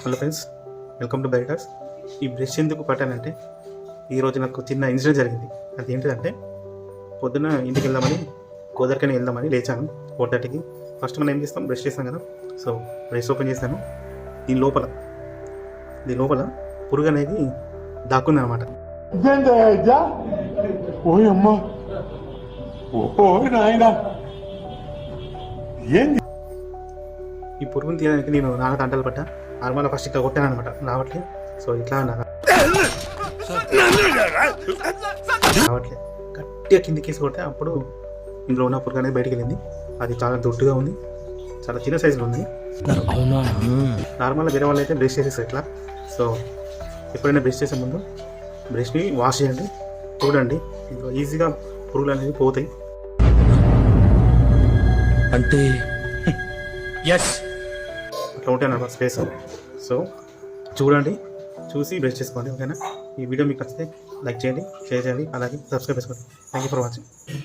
Hello friends, welcome to బైటాస్. ఈ brush ఎందుకు పట్టానంటే ఈరోజు నాకు చిన్న ఇన్సిడెంట్ జరిగింది. అది ఏంటిదంటే పొద్దున్న ఇంటికి గోదరికని వెళ్దామని లేచాను 4:30కి. ఫస్ట్ మనం ఏం చేస్తాం, బ్రష్ చేస్తాం కదా. సో బ్రష్ ఓపెన్ చేశాను. దీని లోపల పురుగు అనేది దాక్కుంది అనమాట. ఈ పురుగుని తీయడానికి నేను నాన్న తంటలు పడ్డా. నార్మల్గా ఫస్ట్ ఇట్లా కొట్టాను అనమాట, రావట్లే. సో ఇట్లా అన్నా రావట్లే, గట్టిగా కిందికేసి కొడితే అప్పుడు ఇందులో ఉన్న పురుగు అనేది బయటికి వెళ్ళింది. అది చాలా దొడ్డుగా ఉంది, చాలా చిన్న సైజులో ఉంది. నార్మల్గా వేరే వాళ్ళు అయితే బ్రష్ చేసేస్తారు ఇట్లా. సో ఎప్పుడైనా బ్రష్ చేసే ముందు బ్రష్ని వాష్ చేయండి, చూడండి, ఇందులో ఈజీగా పురుగులు అనేది పోతాయి. అంటే అట్లా ఉంటాయి అన్నమాట స్పేస్. సో చూడండి, చూసి బ్రష్ చేసుకోండి. ఓకేనా? ఈ వీడియో మీకు నచ్చితే లైక్ చేయండి, షేర్ చేయండి, అలాగే సబ్స్క్రైబ్ చేసుకోండి. Thank you for watching.